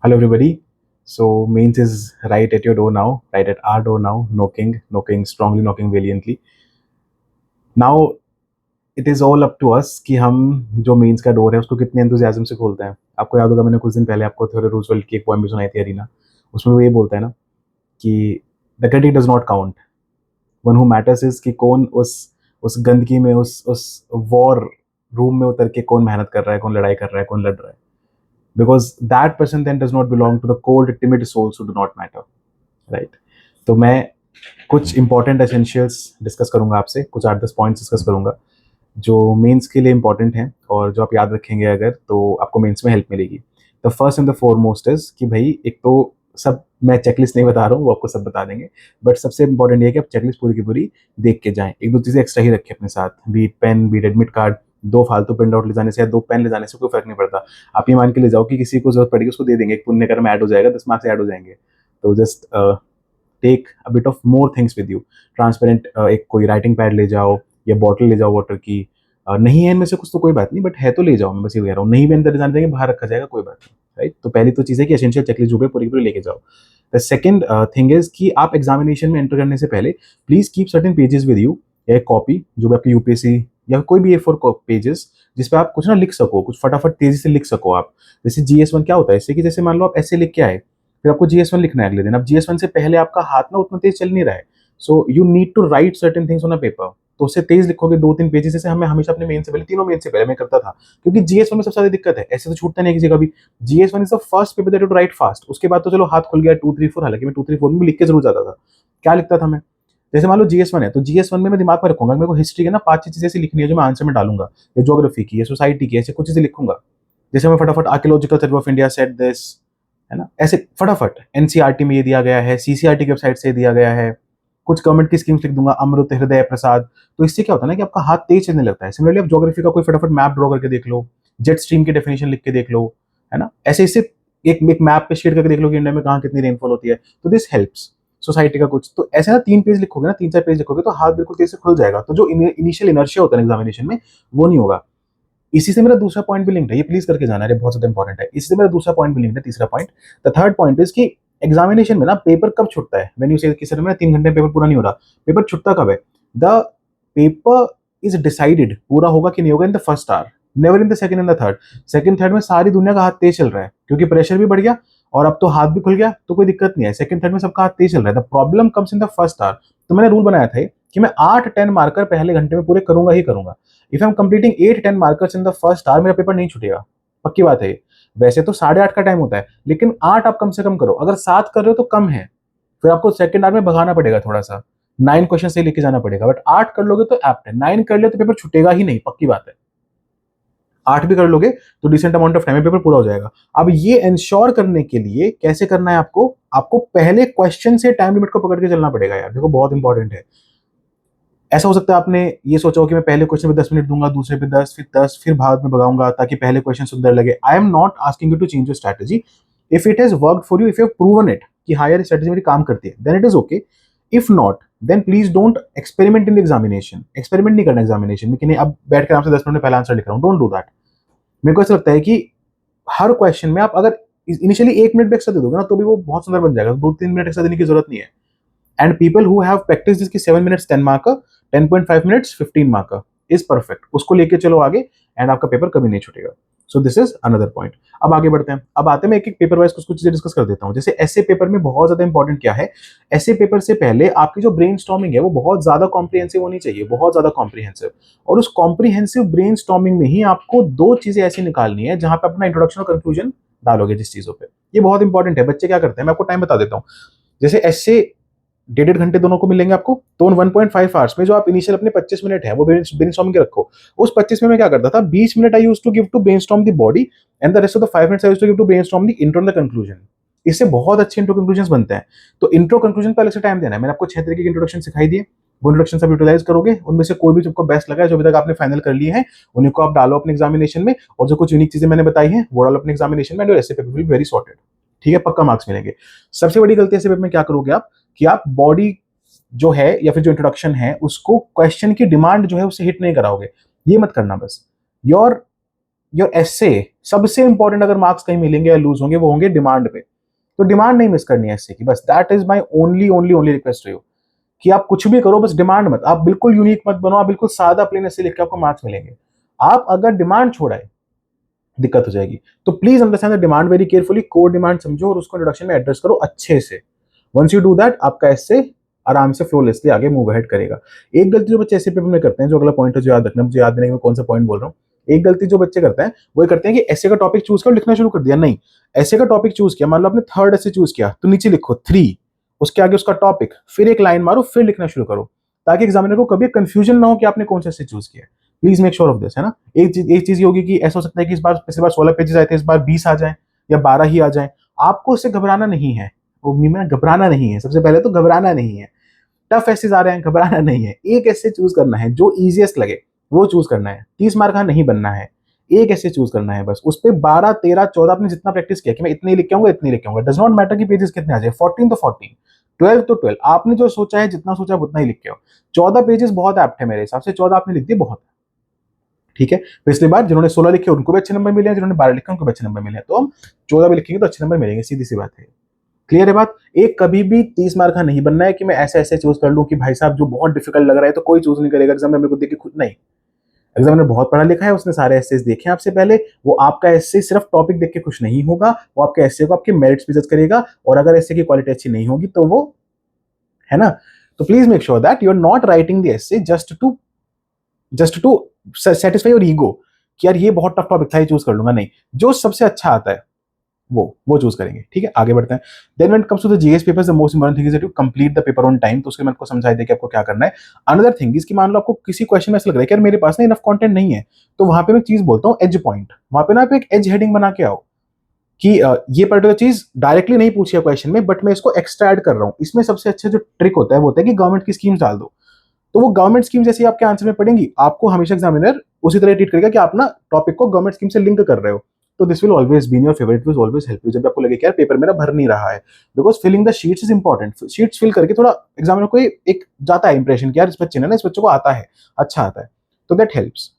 Hello, everybody. So, mains is right at your door now, right at our door now, knocking, strongly knocking valiantly. Now, it is all up to us कि हम जो mains का door है उसको कितने enthusiasm से खोलते हैं। आपको याद होगा मैंने कुछ दिन पहले आपको थियोडोर रूजवेल्ट की एक पोएम भी सुनाई थी अरीना। उसमें वो ये बोलता है ना कि the credit does not count, one who matters is कि कौन उस गंदगी में उस वॉर रूम में उतर के कौन मेहनत कर रहा है, कौन लड़ाई कर रहा है, कौन लड़ रहा है। Because that person then does not belong to the cold timid souls who do not matter, right. तो मैं कुछ इंपॉर्टेंट एसेंशियल्स डिस्कस करूंगा आपसे, कुछ 8-10 पॉइंट्स डिस्कस करूंगा जो मेंस के लिए इंपॉर्टेंट हैं और जो आप याद रखेंगे अगर तो आपको मेंस में हेल्प मिलेगी। The first and the foremost is कि भाई एक तो सब, मैं चेकलिस्ट नहीं बता रहा हूँ, वो आपको सब बता देंगे, बट सबसे इंपॉर्टेंट ये है कि आप चेकलिस्ट पूरी की पूरी देख के जाएं। एक दो चीज़ें एक्स्ट्रा ही रखें अपने साथ, बी पेन बी एडमिट कार्ड। दो फालतू प्रिंट आउट ले जाने से या दो पेन ले जाने से कोई फर्क नहीं पड़ता। आप ये मान के ले जाओ कि किसी को जरूरत पड़ेगी उसको दे देंगे, एक पुण्य कर्म ऐड हो जाएगा, 10 मार्क्स ऐड हो जाएंगे। तो just take a bit of more things with you. Transparent एक कोई राइटिंग पैड ले जाओ या बॉटल ले जाओ वाटर की। नहीं है इनमें से कुछ तो कोई बात नहीं, बट है तो ले जाओ, मैं बस ये कह रहा हूँ। नहीं भी अंदर ले जाने देंगे, बाहर रखा जाएगा, कोई बात नहीं, राइट। तो पहली तो चीज़ है कि एसेंशियल चेकलिस्ट जो है पूरी की पूरी लेके जाओ। द सेकंड थिंग इज कि आप एग्जामिनेशन में एंटर करने से पहले please keep certain pages with you, या एक कॉपी जो भी आपकी यूपीएससी या कोई भी A4 पेजेस जिस पे आप कुछ ना लिख सको, कुछ फटाफट तेजी से लिख सको आप। जैसे GS1 क्या होता है इससे कि जैसे मान लो आप ऐसे लिख के आए, फिर आपको GS1 लिखना है अगले दिन। अब GS1 से पहले आपका हाथ ना उतना तेज चल नहीं रहा है, so you need to write certain things on a paper. तो उससे तेज लिखोगे 2-3 पेजेस, जैसे हमें हमेशा अपने मेन से पहले, तीनों मेन से पहले मैं करता था, क्योंकि GS1 में सबसे ज्यादा दिक्कत है, ऐसे तो छूटता नहीं है किसी का भी। GS1 is the first paper that you right fast. उसके बाद तो चलो हाथ खुल गया 2-3-4, हालांकि मैं 2-3-4 में भी लिख के जरूर जाता था। क्या लिखता था मैं? जैसे मान लो GS1 है तो GS1 में मैं दिमाग में रखूंगा, मेरे को हिस्ट्री के ना 5-6 चीजें ऐसी लिखनी है जो मैं आंसर में डालूंगा, या ज्योग्राफी की या सोसाइटी की, ऐसे कुछ चीजें लिखूंगा। जैसे मैं फटाफट archaeological survey of India set this, है ना, ऐसे फटाफट एनसीईआरटी में ये दिया गया है, सीसीईआरटी की वेबसाइट से दिया गया है। कुछ गवर्नमेंट की स्कीम्स लिख दूंगा, अमृत हृदय प्रसाद। तो इससे क्या होता है ना कि आपका हाथ तेज चलने लगता है। सिमिलरली आप ज्योग्राफी का कोई फटाफट मैप ड्रॉ करके देख लो, जेट स्ट्रीम की डेफिनेशन लिख के देख लो, है ना, ऐसे इससे एक मैप पे शेड करके देख लो कि इंडिया में कहाँ कितनी रेनफॉल होती है। तो दिस हेल्प्स। सोसाइटी का कुछ तो ऐसे ना 3 पेज लिखोगे ना, 3-4 पेज लिखोगे तो हाथ बिल्कुल तेज से खुल जाएगा। तो जो इनिशियल इनर्शिया होता है एग्जामिनेशन में, वो नहीं होगा। इसी से मेरा दूसरा पॉइंट भी लिंक्ड है, ये प्लीज करके जाना है, बहुत ज्यादा इंपॉर्टेंट है। इसी से मेरा दूसरा पॉइंट भी लिंक्ड है, तीसरा point. The third point is कि एग्जामिनेशन में ना पेपर कब छुटता है, व्हेन यू से कि सर मेरा 3 घंटे में पेपर पूरा नहीं हो रहा, पेपर छुटता कब है? द पेपर इज डिसाइडेड पूरा होगा कि नहीं होगा in the first hour, never in the second and the third. Second third में सारी दुनिया का हाथ तेज चल रहा है, क्योंकि प्रेशर भी बढ़ गया और अब तो हाथ भी खुल गया, तो कोई दिक्कत नहीं है। सेकंड थर्ड में सबका हाथ तेज चल रहा है। The problem comes in the first hour. तो मैंने रूल बनाया था कि मैं 8-10 मार्कर पहले घंटे में पूरे करूंगा ही करूंगा। If I am completing 8-10 markers in the first hour, मेरा पेपर नहीं छूटेगा, पक्की बात है ये। वैसे तो 8:30 का टाइम होता है, लेकिन 8 आप कम से कम करो। अगर 7 कर रहे हो तो कम है, फिर आपको सेकंड आवर में भगाना पड़ेगा थोड़ा सा, 9 क्वेश्चन से लेके जाना पड़ेगा। बट 8 कर लोगे तो एप्ट है, 9 कर ले तो पेपर छूटेगा ही नहीं, पक्की बात है। 8 भी कर लोगे तो डिसेंट अमाउंट ऑफ टाइम में पेपर पूरा हो जाएगा। अब ये इंश्योर करने के लिए कैसे करना है आपको? आपको पहले क्वेश्चन से टाइम लिमिट को पकड़ के चलना पड़ेगा यार, देखो बहुत इंपॉर्टेंट है। ऐसा हो सकता है आपने ये सोचा हो कि मैं पहले क्वेश्चन पे 10 मिनट दूंगा, दूसरे पे 10, फिर 10, फिर बाद में भगाऊंगा ताकि पहले क्वेश्चन सुंदर लगे। I am not asking you to change your strategy. If it has worked for you, if you have proven it कि हाँ यार स्ट्रैटेजी मेरी काम करती है, then it is okay. If not, then please don't experiment in examination. Experiment नहीं करना examination में कि नहीं अब बैठ कर आराम से 10 मिनट में पहला आंसर लिख रहा हूँ, डोंट डू दैट। मेरे को ऐसा लगता है कि हर क्वेश्चन में आप अगर इनिशियली 1 मिनट भी एक्स्ट्रा दे दोगे ना तो भी वो बहुत सुंदर बन जाएगा, 2-3 मिनट एक्स्ट्रा देने की जरूरत नहीं है। And people who have practice this की 7 minutes 10 marker, 10.5 minutes 15 marker is perfect, उसको लेके चलो आगे एंड आपका पेपर कभी नहीं छूटेगा। So this is another point. अब आगे बढ़ते हैं। अब आते हैं, मैं एक एक पेपर वाइज कुछ कुछ चीजें डिस्कस कर देता हूं। जैसे ऐसे पेपर में बहुत ज्यादा इंपॉर्टेंट क्या है, ऐसे पेपर से पहले आपकी जो ब्रेन स्टॉर्मिंग है वो बहुत ज्यादा कॉम्प्रिहेंसिव होनी चाहिए, बहुत ज्यादा कॉम्प्रिहेंसिव। और उस कॉम्प्रिहेंसिव ब्रेन स्टॉर्मिंग में ही आपको दो चीजें ऐसी निकालनी है जहां पे अपना इंट्रोडक्शन और कंक्लूजन डालोगे जिस चीजों पे। ये बहुत इंपॉर्टेंट है। बच्चे क्या करते हैं, मैं आपको टाइम बता देता हूँ। जैसे ऐसे 1.5 घंटे दोनों को मिलेंगे आपको, तो उन 1.5 आवर्स में जो आप इनिशियल अपने 25 मिनट है वो ब्रेनस्टॉर्मिंग के रखो। उस 25 में मैं क्या करता था, 20 minute I used to give to brainstorm the body, and the rest of the 5 minutes I used to give to brainstorm the intro and the conclusion. इससे बहुत अच्छे इंट्रो कंक्लूजन बनते हैं। तो इंट्रो कंक्लूजन पे अलग से टाइम देना है। मैंने आपको 6 तरीके की इंट्रोडक्शन सिखाई दिए, वो इंट्रोडक्शन सब यूटिलाइज करोगे। उनमें से कोई भी तुमको बेस्ट लगा है, जो अभी तक आपने फाइनल कर लिए हैं, उन्हीं को आप डालो अपने एग्जामिनेशन में। और जो कुछ यूनिक चीजें मैंने बताई हैं वो डालो अपने एग्जामिनेशन में, ऐसे paper will be very sorted. ठीक है, पक्का मार्क्स मिलेंगे। सबसे बड़ी गलती ऐसे पेपर में क्या करोगे आप, कि आप बॉडी जो है या फिर जो इंट्रोडक्शन है उसको क्वेश्चन की डिमांड जो है उससे हिट नहीं कराओगे। ये मत करना बस। योर योर एसे सबसे इंपॉर्टेंट अगर मार्क्स कहीं मिलेंगे या लूज होंगे वो होंगे डिमांड पे। तो डिमांड नहीं मिस करनी है एसे की, बस that is my only only only request to you कि आप कुछ भी करो, बस डिमांड मत, आप बिल्कुल यूनिक मत बनो, आप बिल्कुल सादा प्लेन एसे लिख के आपको मार्क्स मिलेंगे। आप अगर डिमांड छोड़ाए दिक्कत हो जाएगी। तो please understand the demand very carefully, code demand समझो और उसको इंट्रोडक्शन में एड्रेस करो अच्छे से। वंस यू डू दैट, आपका एसे आराम से फ्लोलेसली आगे मूव अहेड करेगा। एक गलती जो बच्चे ऐसे पेपर में करते हैं, जो अगला पॉइंट है जो याद रखना, मुझे याद नहीं मैं कौन सा पॉइंट बोल रहा हूँ। एक गलती जो बच्चे करते हैं वो ये करते हैं कि ऐसे का टॉपिक चूज कर लिखना शुरू कर दिया। नहीं, ऐसे का टॉपिक चूज किया, मान लो आपने थर्ड ऐसे चूज किया तो नीचे लिखो 3, उसके आगे उसका टॉपिक, फिर एक लाइन मारो, फिर लिखना शुरू करो, ताकि एग्जामिनर को कभी कंफ्यूजन ना हो कि आपने कौन सा ऐसे चूज किया। Please make sure of this, है ना। एक चीज ये होगी कि ऐसा हो सकता है कि इस बार पिछली बार 16 पेजेस आए थे, इस बार 20 आ जाए या 12 ही आ जाए। आपको उससे घबराना नहीं है, वो में घबराना नहीं है, सबसे पहले तो घबराना नहीं है। टफ एसेज आ रहे हैं, घबराना नहीं है। एक ऐसे चूज करना है जो इजीएस्ट लगे, वो चूज करना है। 30 मार्क का नहीं बनना है, एक ऐसे चूज करना है बस। उस पर 12 13 14 आपने जितना प्रैक्टिस किया कि मैं इतने ही लिख के आऊंगा, इतने ही लिख के आऊंगा, डज नॉट मैटर कि पेजेस कितने आ जाए, 14 तो 14, 12 तो 12, आपने जो सोचा है, जितना सोचा है उतना ही लिख के आओ। 14 पेजेस बहुत एप्ट है मेरे हिसाब से, 14 आपने लिख दिए बहुत है, ठीक है। पिछली बार जिन्होंने 16 लिखे उनको भी अच्छे नंबर मिले हैं, जिन्होंने 12 लिखे उनको भी अच्छे नंबर मिले हैं, तो हम 14 भी लिखेंगे तो अच्छे नंबर मिलेंगे, सीधी सी बात है। क्लियर है बात। एक कभी भी 30 मार्क का नहीं बनना है कि मैं ऐसे ऐसे चूज कर लूं कि भाई साहब जो बहुत डिफिकल्ट लग रहा है तो कोई चूज नहीं करेगा एग्जाम में को देख के खुद, नहीं। एग्जामिनर बहुत पढ़ा लिखा है, उसने सारे एसेस देखे आपसे पहले, वो आपका एसे सिर्फ टॉपिक देख के खुश नहीं होगा, वो आपके एसे को आपके मेरिट्स भी जज करेगा, और अगर एसे की क्वालिटी अच्छी नहीं होगी तो वो, है ना। तो please make sure that you are not writing the essay just to satisfy your ego कि यार ये बहुत टफ टॉपिक था, ये चूज कर लूंगा। नहीं, जो सबसे अच्छा आता है वो चूज करेंगे, ठीक है। आगे बढ़ते हैं। Then when it comes to the GS papers, the most important thing is to complete the paper on time. तो उसके मैं आपको समझा दिया कि आपको क्या करना है। अनदर थिंग इज कि मान लो आपको किसी क्वेश्चन में ऐसा लग रहा है कि यार मेरे पास ना इनफ कंटेंट नहीं है, तो वहां पे मैं चीज बोलता हूँ एज पॉइंट। वहां पे ना आप एक एज हेडिंग बना के आओ कि ये पर्टिकुलर चीज डायरेक्टली नहीं पूछी है क्वेश्चन में, बट मैं इसको एक्स्ट्रा ऐड कर रहा हूँ। इसमें सबसे अच्छा जो ट्रिक होता है वो होता है कि गवर्नमेंट की स्कीम्स डाल दो। तो वो गवर्नमेंट स्कीम जैसे आपके आंसर में पड़ेंगी, आपको हमेशा एग्जामिनर उसी तरह ट्रीट करेगा कि आप ना टॉपिक को गवर्नमेंट स्कीम से लिंक कर रहे हो। तो this will always be in your favourite, will always help you जब आपको लगे कि यार पेपर मेरा भर नहीं रहा है, because filling the sheets is important. Sheets fill करके थोड़ा एग्जामिनर को एक जाता है इंप्रेशन कि यार इस बच्चे ने ना, इस बच्चे को आता है, अच्छा आता है, तो दैट हेल्प्स।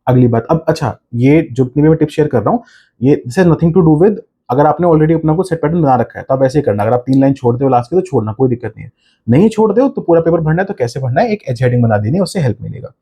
अगली बात, अब अच्छा, ये जो भी मैं टिप शेयर कर रहा हूँ, ये this has nothing to do with, अगर आपने ऑलरेडी अपना को सेट पैटर्न बना रखा है तो आप ऐसे ही करना। अगर आप 3 लाइन छोड़ते हो लास्ट के तो छोड़ना, कोई दिक्कत नहीं है। नहीं छोड़ दो तो पूरा पेपर भरना है तो कैसे भरना है, एक एज हेडिंग बना देनी है, उससे हेल्प मिलेगा।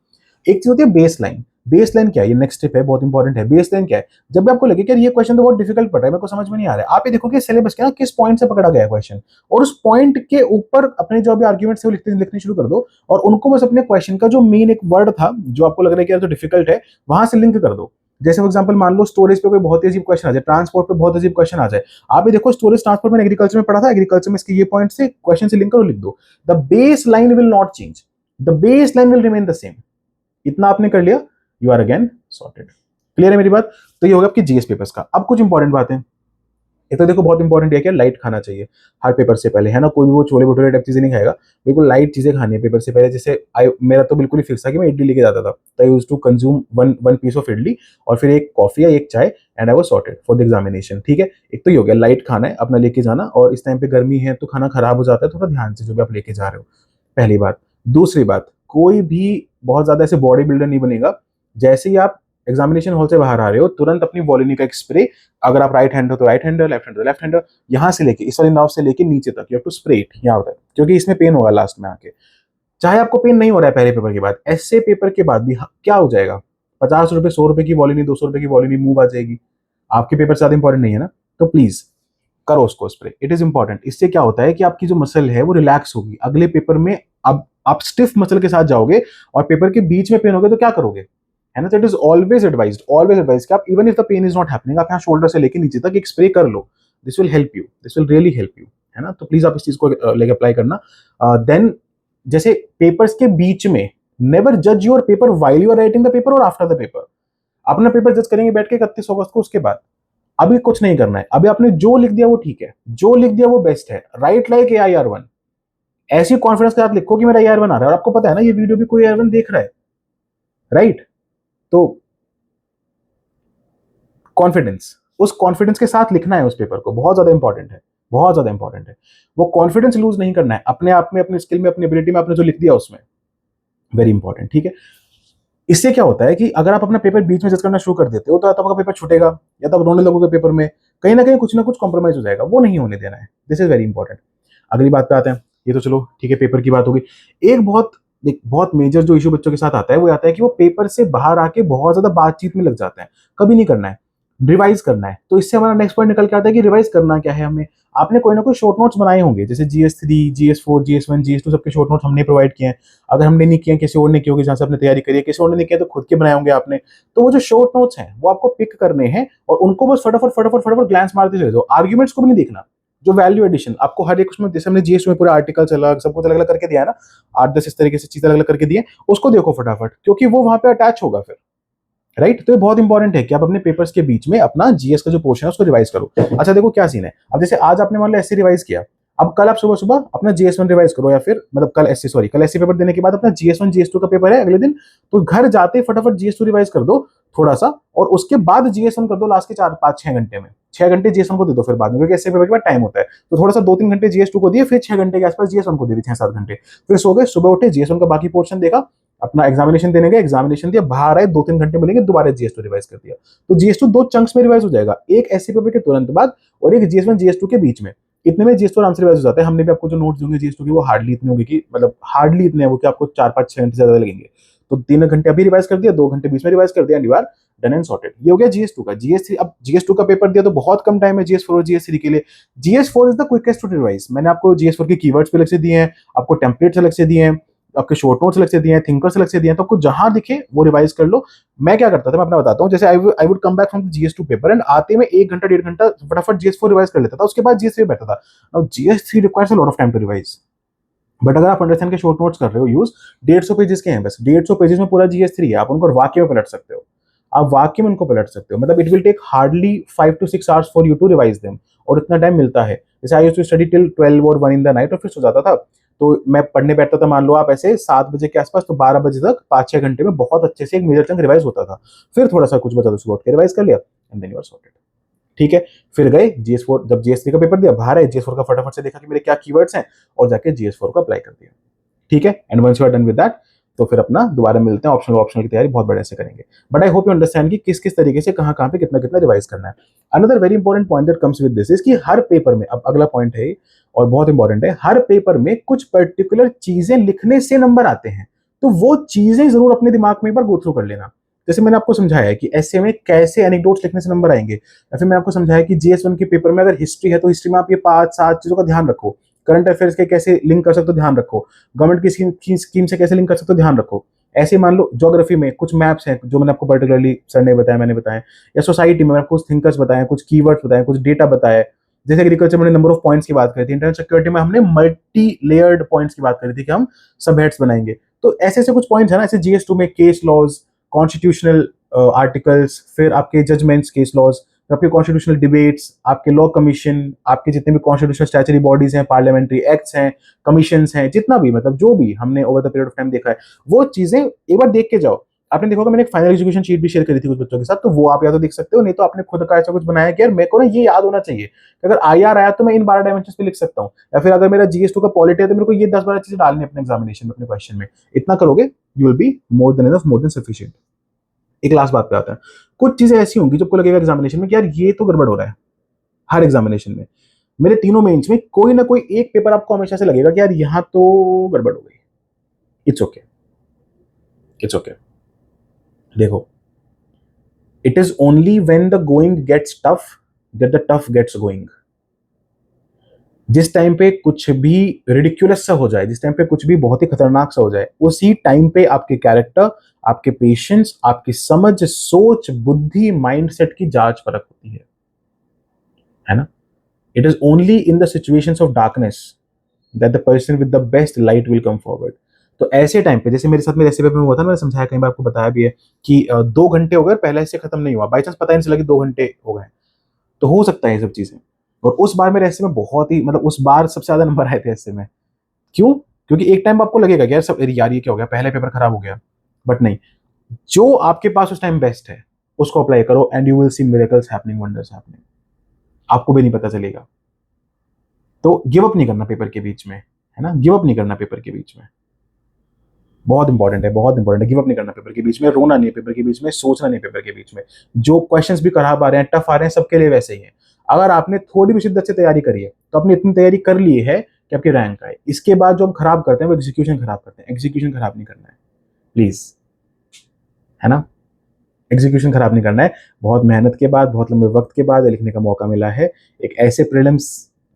एक चीज होती है बेस लाइन। बेस लाइन क्या है, ये नेक्स्ट स्टेप है, बहुत इंपॉर्टेंट है। बेस लाइन क्या है, जब भी आपको लगे कि ये क्वेश्चन तो बहुत डिफिकल्ट पड़ रहा है, मेरे को समझ में नहीं आ रहा है, आप ये देखो कि सिलेबस क्या किस पॉइंट से पकड़ा गया है क्वेश्चन, और उस पॉइंट के ऊपर अपने जो भी आर्ग्यूमेंट्स है वो लिखने शुरू कर दो, और उनको बस अपने क्वेश्चन का जो मेन एक वर्ड था जो आपको लग रहा है कि यार जो डिफिकल्ट है वहां से लिंक कर दो। जैसे फॉर एग्जांपल मान लो स्टोरेज पे कोई बहुत अजीब क्वेश्चन आ जाए, ट्रांसपोर्ट पे बहुत अजीब क्वेश्चन आ जाए, आप ये देखो स्टोरेज ट्रांसपोर्ट में एग्रीकल्चर में पढ़ा था, एग्रीकल्चर में इसके ये पॉइंट से क्वेश्चन से लिंक करो, लिख दो। The base line will not change, the base line will remain the same. इतना आपने कर लिया, you are again sorted. Clear है मेरी बात। तो ये होगा आपकी जीएस पेपर्स का। अब कुछ इंपॉर्टेंट बातें, एक तो देखो बहुत इंपॉर्टेंट है कि लाइट खाना चाहिए हर पेपर से पहले, है ना। कोई भी वो छोले भटूरे टाइप चीजें नहीं खाएगा, बिल्कुल लाइट चीजें खानी है पेपर से पहले। जैसे मेरा तो बिल्कुल ही फिक्स था कि मैं इडली लेके जाता था, तो I used to consume one piece of idli और फिर एक कॉफी या एक चाय, and I was sorted for the examination, ठीक है। एक तो ये हो गया, लाइट खाना है अपना लेके जाना, और इस टाइम पे गर्मी है तो खाना खराब हो जाता है, थोड़ा ध्यान से जो भी आप लेके जा रहे हो, पहली बात। दूसरी बात, कोई भी बहुत ज्यादा ऐसे बॉडी बिल्डर नहीं बनेगा। जैसे ही आप एग्जामिनेशन हॉल से बाहर आ रहे हो तुरंत अपनी वॉलिनी का एक स्प्रे, अगर आप राइट हैंड हो तो राइट हैंडर, लेफ्ट हैंड तो लेफ्ट हैंडर, यहाँ से लेके इस वाली नाव से लेके नीचे तक, you have to spray it यहाँ तक, क्योंकि इसमें पेन होगा लास्ट में आके। चाहे आपको पेन नहीं हो रहा है पहले पेपर के बाद, ऐसे पेपर के बाद भी क्या हो जाएगा, 50 रुपए 100 रुपए की वॉलिनी, 200 रुपए की वॉलिनी मूव आ जाएगी। आपके पेपर से ज्यादा इंपॉर्टेंट नहीं है ना, तो प्लीज करो उसको स्प्रे, इट इज इंपॉर्टेंट। इससे क्या होता है कि आपकी जो मसल है वो रिलैक्स होगी अगले पेपर में। अब आप स्टिफ मसल के साथ जाओगे और पेपर के बीच में पेन होगे तो क्या करोगे, है ना। तो इट इज ऑलवेज एडवाइज कि आप even if the pain is not happening, आप यहाँ शोल्डर से लेके नीचे तक एक स्प्रे कर लो। This will help you, this will really help you, है ना। तो प्लीज आप इस चीज को लेके अप्लाई करना। देन जैसे पेपर्स के बीच में, नेवर जज your paper while you are writing the paper और आफ्टर द पेपर। अपना पेपर जज करेंगे बैठ के 31 अगस्त को, उसके बाद अभी कुछ नहीं करना है। अभी आपने जो लिख दिया वो ठीक है, जो लिख दिया वो बेस्ट है। राइट लाइक AIR1, ऐसी कॉन्फिडेंस के साथ लिखो कि मेरा AIR1 आ रहा है, और आपको पता है ना ये वीडियो भी कोई AIR1 देख रहा है, राइट। तो कॉन्फिडेंस, उस कॉन्फिडेंस के साथ लिखना है उस पेपर को, बहुत ज्यादा इंपॉर्टेंट है, बहुत ज्यादा इंपॉर्टेंट है। वो कॉन्फिडेंस लूज नहीं करना है अपने आप में, अपने स्किल में, अपनी एबिलिटी में, आपने जो लिख दिया उसमें, वेरी इंपॉर्टेंट, ठीक है। इससे क्या होता है कि अगर आप अपना पेपर बीच में जज करना शुरू कर देते हो तो या तो आपका पेपर छूटेगा या तो आप रोने लगोगे पेपर में, कहीं ना कुछ कॉम्प्रोमाइज हो जाएगा, वो नहीं होने देना है। This is very important. अगली बात पे आते हैं। ये तो चलो ठीक है, पेपर की बात होगी। एक बहुत मेजर जो इशू बच्चों के साथ आता है वो आता है कि वो पेपर से बाहर आके बहुत ज्यादा बातचीत में लग जाते हैं। कभी नहीं करना है, रिवाइज करना है। तो इससे हमारा नेक्स्ट पॉइंट निकल के आता है कि रिवाइज करना क्या है हमें। आपने कोई ना कोई शॉर्ट नोट्स बनाए होंगे, जैसे GS3, GS4, GS1, GS2 सबके शॉर्ट नोट्स हमने प्रोवाइड किए हैं। अगर हमने नहीं किए, किसी और ने किए होंगे, जहां से आपने तैयारी करी है, किसी और ने नहीं किया तो खुद के बनाए होंगे आपने। तो वो जो शॉर्ट नोट्स हैं वो आपको पिक करने हैं और उनको बस फटाफट फटाफट फटाफट ग्लांस मारते चले जाओ। आर्ग्यूमेंट्स को भी नहीं देखना। जो वैल्यू एडिशन आपको हर एक उसमें, जैसे हमने जीएस में पूरे आर्टिकल्स अलग, सब कुछ अलग अलग करके दिया है ना, 8-10 इस तरीके से चीजें अलग अलग करके दिए, उसको देखो फटाफट, क्योंकि वो वहां पे अटैच होगा फिर। राइट, तो ये बहुत इंपॉर्टेंट है कि आप अपने पेपर्स के बीच में अपना जीएस का जो पोर्शन है उसको रिवाइज करो। अच्छा देखो क्या सीन है, अब जैसे आज आपने मान लो एससी रिवाइज किया, अब कल आप सुबह सुबह अपना जीएस1 रिवाइज करो, या फिर मतलब कल एससी, सॉरी कल एससी पेपर देने के बाद अपना जीएस1 जीएस2 का पेपर है अगले दिन, तो घर जाते फटाफट जीएस2 रिवाइज कर दो थोड़ा सा, और उसके बाद जीएस1 कर दो लास्ट के 4-5-6 घंटे में। 6 घंटे जीएस1 को दे दो फिर बाद में, क्योंकि एससी पेपर के बाद टाइम होता है, तो थोड़ा सा 2-3 घंटे जीएस2 को दिए, फिर 6 घंटे के आसपास जीएस1 को दे दिए, 6-7 घंटे, फिर सो गए, सुबह उठे जीएस1 का बाकी पोर्शन देखा, अपना एग्जामिनेशन देने गए, एग्जामिनेशन दिया, बाहर आए, 2-3 घंटे मिलेंगे, दोबारा जीएस2 रिवाइज कर दिया। तो जीएस2 दो चंक्स में रिवाइज हो जाएगा, एक एससी पेपर के तुरंत बाद और एक जीएस1 जीएस2 के बीच में। इतने में जीएस2 आराम से रिवाइज हो जाता है। हमने भी आपको जो नोट्स देंगे जीएस2 के, वो हार्डली इतने होंगे कि मतलब हार्डली इतने हैं वो कि आपको 4-5-6 घंटे ज्यादा लगेंगे। तो 3 घंटे अभी रिवाइज कर दिया, 2 घंटे बीच में रिवाइज कर दिया, and you are done and sorted. ये हो गया जीएस2 का। जीएस3, अब जीएस2 का पेपर दिया तो बहुत कम टाइम है जीएस4 और जीएस3 के लिए। जीएस4 is the quickest to revise. मैंने आपको जीएस4 के कीवर्ड्स पे अलग से दिए हैं, आपको टेम्पलेट्स अलग से दिए हैं, आपके शॉर्ट नोट्स अलग से दिए हैं, थिंकर्स अलग से दिए हैं, तो आपको जहां दिखे वो रिवाइज कर लो। मैं क्या करता था, मैं अपना बताता हूँ। जैसे I would come back from the GS two paper and आते में 1 घंटा 1.5 घंटा फटाफट जीएस4 रिवाइज कर लेता था, उसके बाद जीएस3 बैठा था। नाउ जीएस3 requires a lot of time to revise, but अगर आप अंडरस्टैंड के शॉर्ट नोट्स कर रहे हो यूज, 150 पेजेस के हैं बस, 150 पेजेस में पूरा जीएस3 है, आप उनको वाक्य में पलट सकते हो, आप वाक्य में उनको पलट सकते हो। मतलब it will take hardly 5 to 6 hours for you to revise them, और इतना टाइम मिलता है। जैसे I used to study till 12 और 1 इन द नाइट, और फिर सो जाता था। तो मैं पढ़ने बैठता था, मान लो आप ऐसे 7 बजे के आसपास, तो 12 बजे तक 5-6 घंटे में बहुत अच्छे से एक मेजर चंक रिवाइज होता था। फिर थोड़ा सा कुछ बचा तो सुबह उठ के रिवाइज कर लिया, and then you are sorted. ठीक है, फिर गए जीएस4, जब जीएस3 का पेपर दिया, बाहर आए, जीएस4 का फटाफट से देखा कि मेरे क्या कीवर्ड्स हैं, और जाके जीएस4 को अप्लाई कर दिया। ठीक है, and once you are done with that, तो फिर अपना दोबारा मिलते हैं, ऑप्शनल की तैयारी बहुत बढ़िया से करेंगे। But I hope you understand कि किस किस तरीके से कहाँ पे कितना कितना रिवाइज करना है। Another very important point that comes with this is कि हर पेपर में, अब अगला पॉइंट है और बहुत इंपॉर्टेंट है, हर पेपर में कुछ पर्टिकुलर चीजें लिखने से नंबर आते हैं। तो वो चीजें जरूर अपने दिमाग में एक बार गो थ्रू कर लेना। जैसे मैंने आपको समझाया कि ऐसे में कैसे एनेक्डोट्स लिखने से नंबर आएंगे, या फिर मैंने आपको समझाया कि जीएस1 के पेपर में अगर हिस्ट्री है तो हिस्ट्री में आप ये 5-7 चीजों का ध्यान रखो, करंट अफेयर्स के कैसे लिंक कर सकते हो ध्यान रखो, गवर्नमेंट की स्कीम से कैसे लिंक कर सकते हो ध्यान रखो। ऐसे मान लो ज्योग्राफी में कुछ मैप्स हैं जो मैंने आपको पर्टिकुलरली सर ने बताया, मैंने बताया, या सोसाइटी में मैंने कुछ थिंकर्स बताए, कुछ कीवर्ड्स बताए, कुछ डेटा बताया। जैसे एग्रीकल्चर में नंबर ऑफ पॉइंट्स की बात करी थी, इंटरनेट सिक्योरिटी में हमने मल्टी लेयर्ड पॉइंट्स की बात करी थी कि हम सब हेड्स बनाएंगे। तो ऐसे ऐसे कुछ पॉइंट्स है ना, ऐसे जीएस2 में केस लॉज, कॉन्स्टिट्यूशनल आर्टिकल्स, फिर आपके जजमेंट्स, केस लॉज, आपके कॉन्स्टिट्यूशनल डिबेट्स, आपके लॉ कमीशन, आपके जितने भी कॉन्स्टिट्यूशनल स्टैचुटरी बॉडीज हैं, पार्लियामेंट्री एक्ट्स हैं, कमीशंस हैं, जितना भी मतलब जो भी हमने over the period of time देखा है, वो चीजें एक बार देख के जाओ। आपने देखा होगा मैंने एक फाइनल एजुकेशन शीट भी शेयर करी थी कुछ बच्चों के साथ, तो वो आप या तो देख सकते हो, नहीं तो आपने खुद का ऐसा कुछ बनाया कि यार मेरे को ना ये याद होना चाहिए कि अगर आईआर आया तो मैं इन 12 डायमेंशन पे लिख सकता हूँ, या फिर अगर मेरा जीएस2 का पॉलिटी है तो मेरे को ये 10-12 चीजें डालनी है अपने एग्जामिनेशन में, अपने क्वेश्चन में। इतना करोगे, you will be more than enough, more than sufficient. एक लास्ट बात पे आता है, कुछ चीजें ऐसी होंगी जो आपको लगेगा एग्जामिनेशन में कि यार ये तो गड़बड़ हो रहा है। हर एग्जामिनेशन में, मेरे तीनों मेंस में कोई ना कोई एक पेपर आपको हमेशा से लगेगा कि यार यहां तो गड़बड़ हो गई। It's okay, it's okay. देखो, it is only when the going gets tough that the tough gets going. जिस टाइम पे कुछ भी रिडिक्यूलस सा हो जाए, जिस टाइम पे कुछ भी बहुत ही खतरनाक सा हो जाए, उसी टाइम पे आपके कैरेक्टर, आपके पेशेंस, आपकी समझ, सोच, बुद्धि, माइंडसेट की जांच परख होती है ना। It is only in the situations of darkness that the person with the best light will come forward. तो ऐसे टाइम पे, जैसे मेरे साथ में ऐसे पेपर में हुआ था, मैंने समझाया कई बार, आपको बताया भी है कि 2 घंटे हो गए, पहला हिस्से खत्म नहीं हुआ, बाई चांस पता ही नहीं चला कि 2 घंटे हो गए। तो हो सकता है ये सब चीजें। और उस बार मेरे ऐसे में बहुत ही, मतलब उस बार सबसे ज्यादा नंबर आए थे ऐसे में। क्यों? क्योंकि एक टाइम आपको लगेगा कि यार सब, यार ये क्या हो गया, पहले पेपर खराब हो गया। बट नहीं, जो आपके पास उस टाइम बेस्ट है उसको अप्लाई करो, and you will see miracles happening, wonders happening. आपको भी नहीं पता चलेगा। तो गिव अप नहीं करना पेपर के बीच में, है ना, गिव अप नहीं करना पेपर के बीच में। बहुत इंपॉर्टेंट है, बहुत इंपॉर्टेंट है। गिव अप नहीं करना पेपर के बीच में, रोना नहीं है पेपर के बीच में, सोचना नहीं पेपर के बीच में। जो क्वेश्चंस भी खराब आ रहे हैं, टफ आ रहे हैं, सबके लिए वैसे ही है। अगर आपने थोड़ी भी शिद्दत से तैयारी करी है तो आपने इतनी तैयारी कर ली है कि आपकी रैंक आए। इसके बाद जो हम खराब करते हैं वो एग्जीक्यूशन खराब करते हैं। एग्जीक्यूशन खराब नहीं करना है प्लीज, है ना। एग्जीक्यूशन खराब नहीं करना है। बहुत मेहनत के बाद, बहुत लंबे वक्त के बाद लिखने का मौका मिला है। एक ऐसे प्रीलिम्स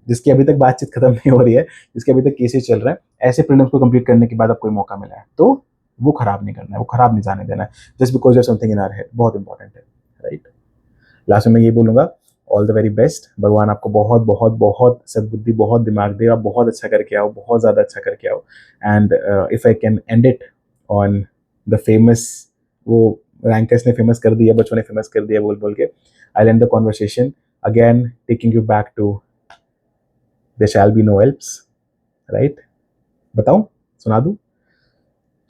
जिसकी अभी तक बातचीत खत्म नहीं हो रही है, जिसके अभी तक केसेस चल रहे हैं, ऐसे प्रीलिम्स को कंप्लीट करने के बाद आपको मौका मिला है, तो वो खराब नहीं करना है, वो खराब नहीं जाने देना है just because you something in our head. बहुत इंपॉर्टेंट है, राइट। लास्ट में मैं ये बोलूंगा, ऑल द वेरी बेस्ट। भगवान आपको बहुत बहुत बहुत सद्बुद्धि, बहुत दिमाग दे, आप बहुत अच्छा करके आओ, बहुत ज़्यादा अच्छा करके आओ। And if I can and it on the famous, वो रैंकर्स ने फेमस कर दिया, बच्चों ने फेमस कर दिया बोल बोल के, I and the conversation again taking you back to there shall be no Alps, right. बताऊं, सुना दूं।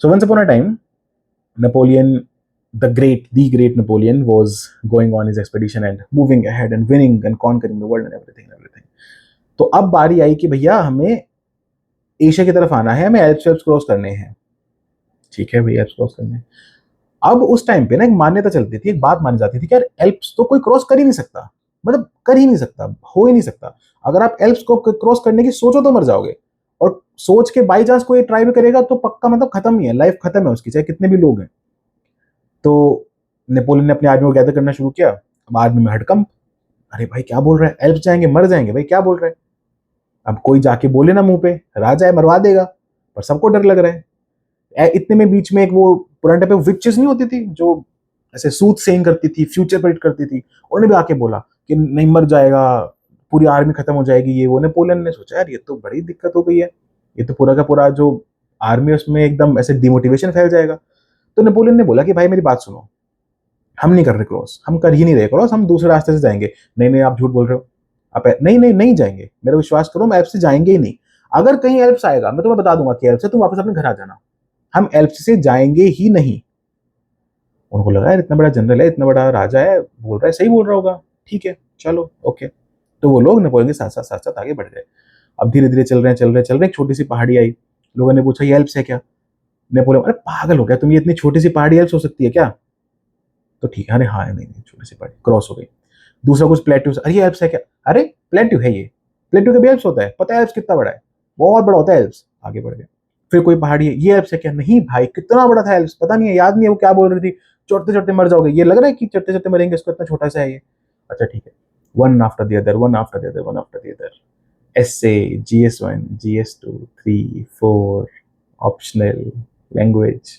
So once upon a time Napoleon, the great Napoleon was going on his expedition and moving ahead and winning and conquering the world and everything. तो अब बारी आई कि भैया हमें Asia की तरफ आना है, हमें एल्प्स क्रॉस करने हैं। ठीक है भैया, एल्प्स क्रॉस करने हैं। अब उस टाइम पे ना एक मान्यता चलती थी, एक बात मानी जाती थी कि यार एल्प्स तो कोई क्रॉस कर ही नहीं सकता, मतलब कर ही नहीं सकता, हो ही नहीं सकता। अगर आप एल्प्स को क्रॉस करने की सोचो तो मर जाओगे, और सोच के बाई चांस कोई ट्राई भी करेगा तो पक्का मतलब खत्म ही है, लाइफ खत्म है उसकी, चाहे कितने भी लोग हैं। तो नेपोलियन ने अपनी आर्मी को गैदर करना शुरू किया। अब आर्मी में हड़कंप, अरे भाई क्या बोल रहा है, एल्प्स जाएंगे, मर जाएंगे भाई, क्या बोल रहा है। अब कोई जाके बोले ना मुंह पे, राजा है मरवा देगा, पर सबको डर लग रहा है। इतने में बीच में एक वो पुराने टाइम पे विचेस नहीं होती थी जो ऐसे सूट सेइंग करती थी, फ्यूचर प्रेडिक्ट करती थी, उन्होंने भी आके बोला कि नहीं मर जाएगा, पूरी आर्मी खत्म हो जाएगी, ये वो। नेपोलियन ने सोचा यार ये तो बड़ी दिक्कत हो गई है, ये तो पूरा का पूरा जो आर्मी है उसमें एकदम ऐसे डिमोटिवेशन फैल जाएगा। तो नेपोलियन ने बोला कि भाई मेरी बात सुनो, हम नहीं कर रहे क्रॉस, हम कर ही नहीं रहे क्रॉस, हम दूसरे रास्ते से जाएंगे। नहीं नहीं आप झूठ बोल रहे हो, आप नहीं नहीं नहीं जाएंगे, मेरा विश्वास करो, हम एल्प्स से जाएंगे ही नहीं। अगर कहीं एल्प्स आएगा मैं तुम्हें बता दूंगा कि एल्प्स से, तुम वापस अपने घर आ जाना, हम एल्प्स से जाएंगे ही नहीं। उनको लगा यार इतना बड़ा जनरल है, इतना बड़ा राजा है, बोल रहा है, सही बोल रहा होगा, ठीक है चलो ओके। तो वो लोग नेपोलियन के साथ साथ आगे बढ़ गए। अब धीरे धीरे चल रहे हैं, चल रहे चल रहे, एक छोटी सी पहाड़ी आई। लोगों ने पूछा ये एल्प्स है क्या। नेपोलियन, अरे पागल हो गया तुम, ये इतनी छोटी सी पहाड़ी एल्प्स हो सकती है क्या। तो ठीक है, अरे हाँ नहीं नहीं छोटी सी पहाड़ी क्रॉस हो गई। दूसरा कुछ प्लेट्यू, अरे ये एल्प्स है क्या, अरे प्लेट्यू है ये, प्लेट्यू का भी एल्प्स होता है, पता है एल्प्स कितना बड़ा है, बहुत बड़ा होता है एल्प्स। आगे बढ़ गए। फिर कोई पहाड़ी है, ये एल्प्स है क्या, नहीं भाई कितना बड़ा था एल्प्स, पता नहीं है, याद नहीं है वो क्या बोल रही थी, चढ़ते चढ़ते मर जाओगे, ये लग रहा है कि चढ़ते चढ़ते मरेंगे, इसको इतना छोटा सा है ये। अच्छा ठीक है, one after the other, one after the other, one after the other, essay, GS1, GS2, 3, 4, optional, language,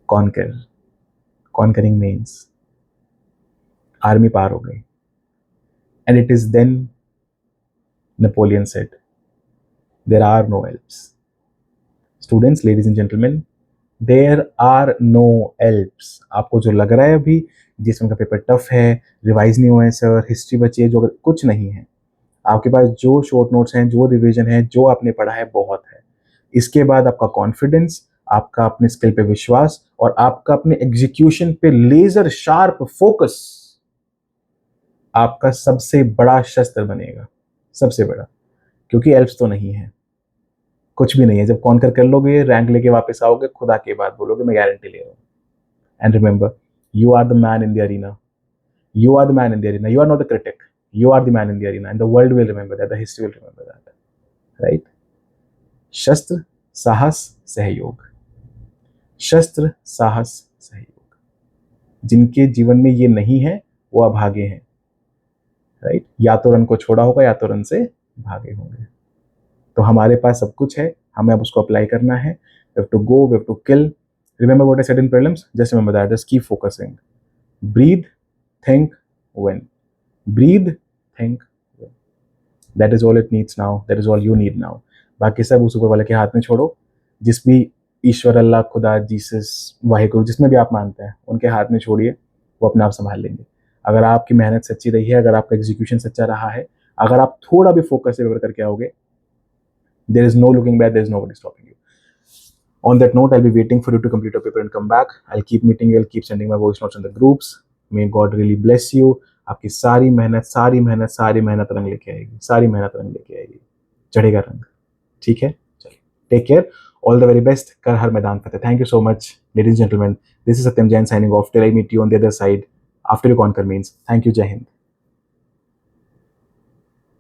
conquer, conquering means, army पार हो गई। And it is then Napoleon said, there are no Alps. Students, ladies and gentlemen, there are no Alps. आपको जो लग रहा है अभी, जिसमें का पेपर टफ है, रिवाइज नहीं हुआ है सर, हिस्ट्री बची है, जो कुछ नहीं है। आपके पास जो शॉर्ट नोट्स हैं, जो रिवीजन है, जो आपने पढ़ा है, बहुत है। इसके बाद आपका कॉन्फिडेंस, आपका अपने स्किल पे विश्वास, और आपका अपने एग्जीक्यूशन पे लेजर शार्प फोकस आपका सबसे बड़ा शस्त्र बनेगा, सबसे बड़ा। क्योंकि एल्प्स तो नहीं है, कुछ भी नहीं है। जब कॉन्कर कर लोगे, रैंक लेके वापस आओगे, खुदा के बाद बोलोगे मैं गारंटी ले रहा हूँ। And remember, you are the man in the arena, you are the man in the arena, you are not the critic, you are the man in the arena, and the world will remember that, the history will remember that, right? शस्त्र, साहस, सहयोग, शस्त्र, साहस, सहयोग। जिनके जीवन में ये नहीं है वो अभागे हैं, राइट। या तो रन को छोड़ा होगा या तो रन से भागे होंगे। तो हमारे पास सब कुछ है, हमें अब उसको अप्लाई करना है। We have to go, we have to kill. Remember what I said in prelims? Just remember that, just keep focusing. Breathe, think, win. Breathe, think, win. That is all it needs now. That is all you need now. बाकी सब उस ऊपर वाले के हाथ में छोड़ो। जिस भी ईश्वर, अल्लाह, खुदा, जीसस, वाहिगुरु, जिसमें भी आप मानते हैं, उनके हाथ में छोड़िए, वो अपने आप संभाल लेंगे। अगर आपकी मेहनत सच्ची रही है, अगर आपका एग्जीक्यूशन सच्चा रहा है, अगर आप थोड़ा भी फोकस से पेपर करके आओगे, there is no looking back, there is nobody stopping you. On that note, I'll be waiting for you to complete your paper and come back. I'll keep meeting you, I'll keep sending my voice notes in the groups. May God really bless you. आपकी सारी मेहनत, सारी मेहनत, सारी मेहनत रंग लेके आएगी, सारी मेहनत रंग लेके आएगी, चढ़ेगा रंग। ठीक है, चलिए। Take care, all the very best, कर हर मैदान फतेह। Thank you so much ladies and gentleman, this is Satyam Jain signing off till I meet you on the other side after you conquer means. Thank you, जय हिंद।